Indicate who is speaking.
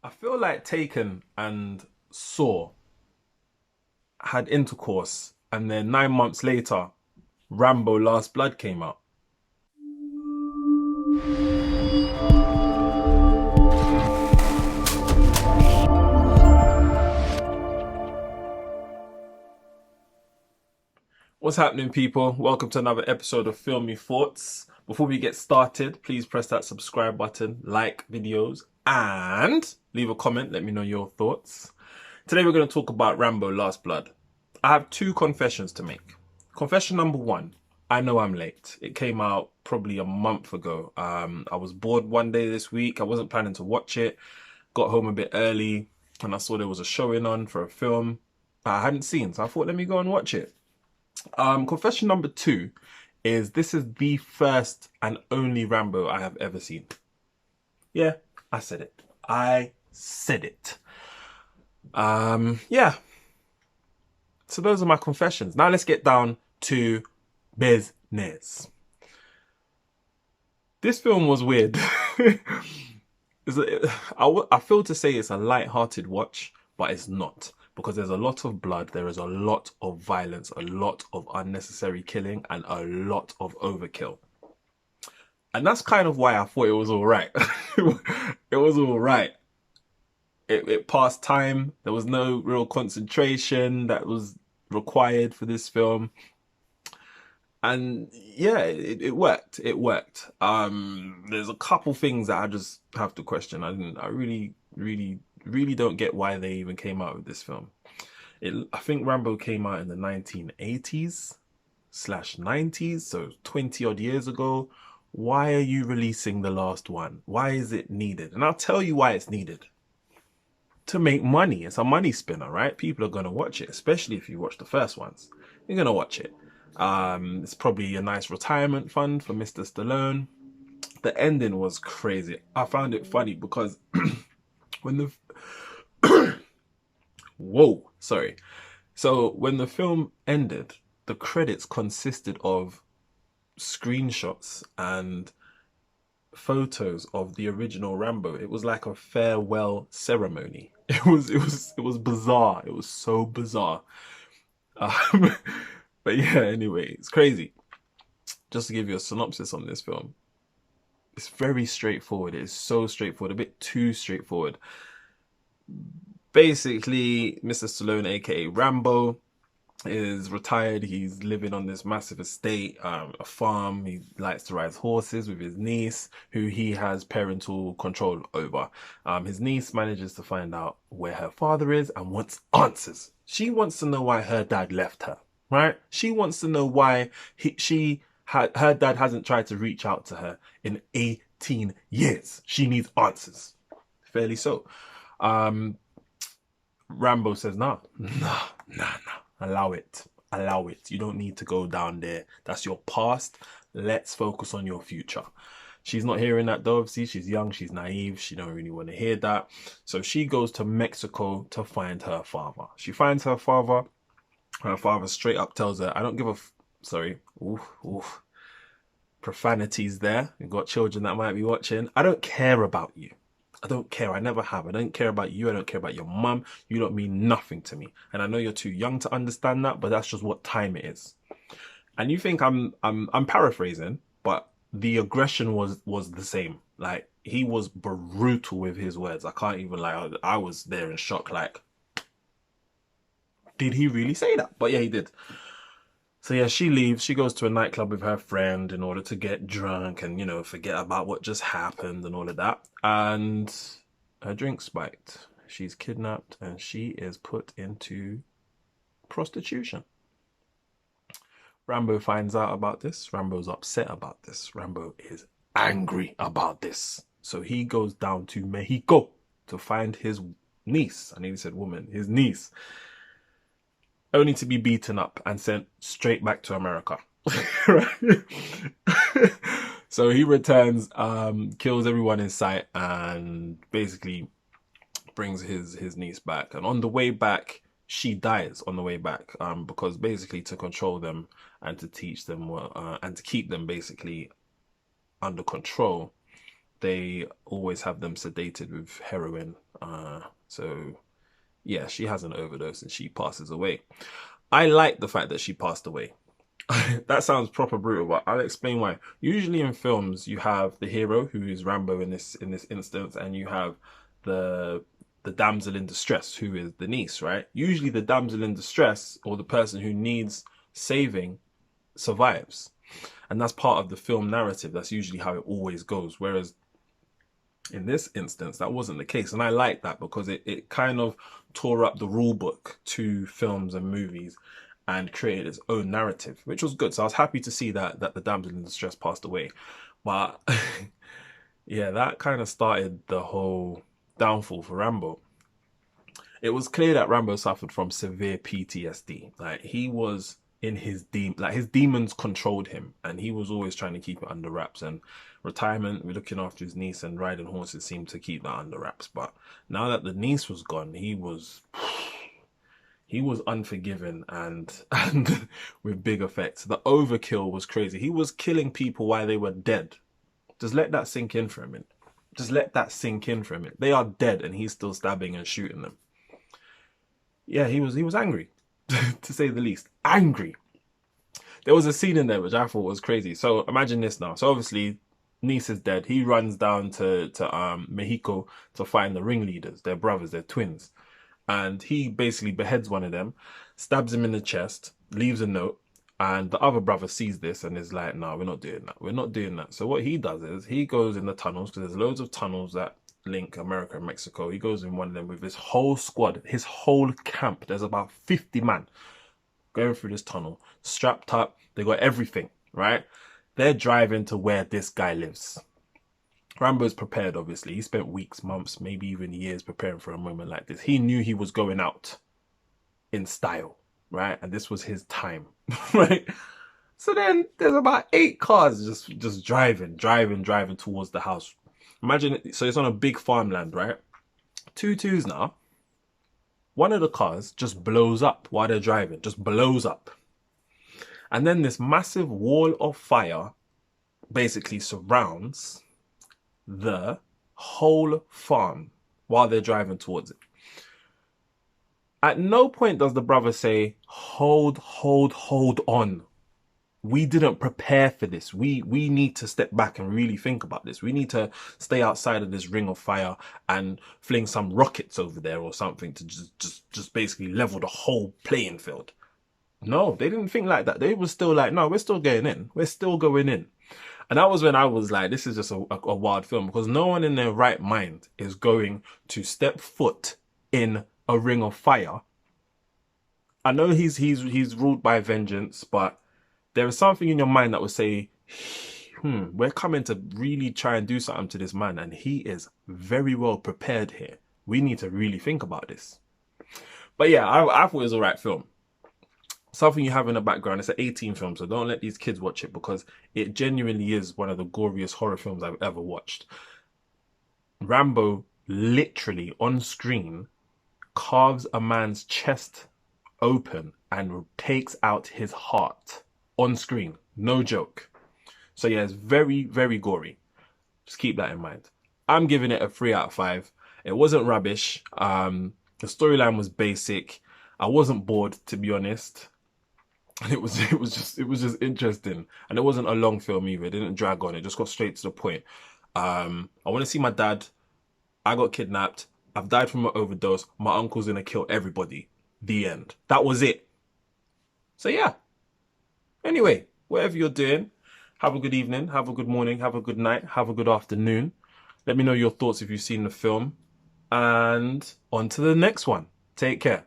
Speaker 1: I feel like Taken and Saw had intercourse, and then 9 months later, Rambo Last Blood came out. What's happening, people? Welcome to another episode of Filmy Thoughts. Before we get started, please press that subscribe button, like videos, and leave a comment. Let me know your thoughts. Today, we're going to talk about Rambo Last Blood. I have two confessions to make. Confession number one, I know I'm late. It came out probably a month ago. I was bored one day this week. I wasn't planning to watch it. Got home a bit early and I saw there was a showing on for a film I hadn't seen. So I thought, let me go and watch it. Confession number two is this is the first and only Rambo I have ever seen. Yeah, I said it. I said it. Yeah. So those are my confessions. Now let's get down to business. This film was weird. I feel to say it's a light-hearted watch, but it's not. Because there's a lot of blood, there is a lot of violence, a lot of unnecessary killing, and a lot of overkill. And that's kind of why I thought it was all right. It was all right. It passed time. There was no real concentration that was required for this film. And yeah, it worked. It worked. There's a couple things that I just have to question. I really don't get why they even came out with this film. I think Rambo came out in the 1980s slash 90s, so 20 odd years ago. Why are you releasing the last one? Why is it needed? And I'll tell you why it's needed. To make money. It's a money spinner, right? People are going to watch it, especially if you watch the first ones. You're going to watch it. It's probably a nice retirement fund for Mr. Stallone. The ending was crazy. I found it funny because when the whoa, sorry. So when the film ended, the credits consisted of screenshots and photos of the original Rambo. It was like a farewell ceremony. It was bizarre. It was so bizarre. Um, but yeah, anyway, it's crazy. Just to give you a synopsis on this film, it's very straightforward. It is so straightforward, a bit too straightforward. Basically, Mr. Stallone, aka Rambo, is retired. He's living on this massive estate, a farm. He likes to ride horses with his niece, who he has parental control over. His niece manages to find out where her father is and wants answers. She wants to know why her dad left her, right? She wants to know why her dad hasn't tried to reach out to her in 18 years. She needs answers. Fairly so. Rambo says, nah, nah, nah, nah. Allow it. Allow it. You don't need to go down there. That's your past. Let's focus on your future. She's not hearing that though. Obviously, she's young. She's naive. She don't really want to hear that. So she goes to Mexico to find her father. She finds her father. Her father straight up tells her, I don't give a sorry. Oof, oof. Profanities there. You've got children that might be watching. I don't care about you. I don't care. I never have. I don't care about you. I don't care about your mum. You don't mean nothing to me. And I know you're too young to understand that, but that's just what time it is. And you think I'm paraphrasing, but the aggression was the same. Like he was brutal with his words. I can't even like I was there in shock. Like, did he really say that? But yeah, he did. So yeah, she leaves. She goes to a nightclub with her friend in order to get drunk and, forget about what just happened and all of that. And her drink spiked. She's kidnapped and she is put into prostitution. Rambo finds out about this. Rambo's upset about this. Rambo is angry about this. So he goes down to Mexico to find his niece. I nearly said woman, his niece, only to be beaten up and sent straight back to America. So he returns, kills everyone in sight, and basically brings his niece back. And on the way back, she dies on the way back, because basically to control them and to teach them and to keep them basically under control, they always have them sedated with heroin, So yeah, she has an overdose and she passes away. I like the fact that she passed away. That sounds proper brutal, but I'll explain why. Usually in films, you have the hero, who is Rambo in this instance, and you have the the damsel in distress, who is the niece, right? Usually the damsel in distress, or the person who needs saving, survives. And that's part of the film narrative. That's usually how it always goes. Whereas in this instance, that wasn't the case. And I like that because it kind of tore up the rule book to films and movies and created its own narrative, which was good. So I was happy to see that the damsel in distress passed away. But yeah, that kind of started the whole downfall for Rambo. It was clear that Rambo suffered from severe PTSD. Like he was in his demons controlled him, and he was always trying to keep it under wraps. And retirement, we're looking after his niece, and riding horses seemed to keep that under wraps. But now that the niece was gone, he was unforgiving and with big effects. The overkill was crazy. He was killing people while they were dead. Just let that sink in for a minute. Just let that sink in for a minute. They are dead, and he's still stabbing and shooting them. Yeah, he was angry, to say the least. Angry. There was a scene in there which I thought was crazy. So imagine this now. So obviously, niece is dead. He runs down to Mexico to find the ringleaders. They're brothers. They're twins, and he basically beheads one of them, stabs him in the chest, leaves a note. And the other brother sees this and is like, no, we're not doing that. We're not doing that. So what he does is he goes in the tunnels, because there's loads of tunnels that link America and Mexico. He goes in one of them with his whole squad, his whole camp. There's about 50 men going through this tunnel, strapped up. They got everything, right? They're driving to where this guy lives. Rambo's prepared, obviously. He spent weeks, months, maybe even years preparing for a moment like this. He knew he was going out in style, right? And this was his time, right? So then there's about 8 cars just driving towards the house. Imagine it. So it's on a big farmland, right? 2 now. One of the cars just blows up while they're driving, just blows up. And then this massive wall of fire basically surrounds the whole farm while they're driving towards it. At no point does the brother say, hold on. We didn't prepare for this. We need to step back and really think about this. We need to stay outside of this ring of fire and fling some rockets over there or something to just basically level the whole playing field. No, they didn't think like that. They were still like, no, we're still going in. We're still going in. And that was when I was like, this is just a wild film, because no one in their right mind is going to step foot in a ring of fire. I know he's ruled by vengeance, but there is something in your mind that would say, we're coming to really try and do something to this man, and he is very well prepared here. We need to really think about this. But yeah, I thought it was a right film. Something you have in the background. It's an 18 film, so don't let these kids watch it, because it genuinely is one of the goriest horror films I've ever watched. Rambo literally on screen carves a man's chest open and takes out his heart on screen. No joke. So yeah, it's very, very gory. Just keep that in mind. I'm giving it a 3 out of 5. It wasn't rubbish. The storyline was basic. I wasn't bored, to be honest. And it was just interesting. And it wasn't a long film either. It didn't drag on. It just got straight to the point. I want to see my dad. I got kidnapped. I've died from an overdose. My uncle's gonna kill everybody. The end. That was it. So yeah. Anyway, whatever you're doing, have a good evening, have a good morning, have a good night, have a good afternoon. Let me know your thoughts if you've seen the film. And on to the next one. Take care.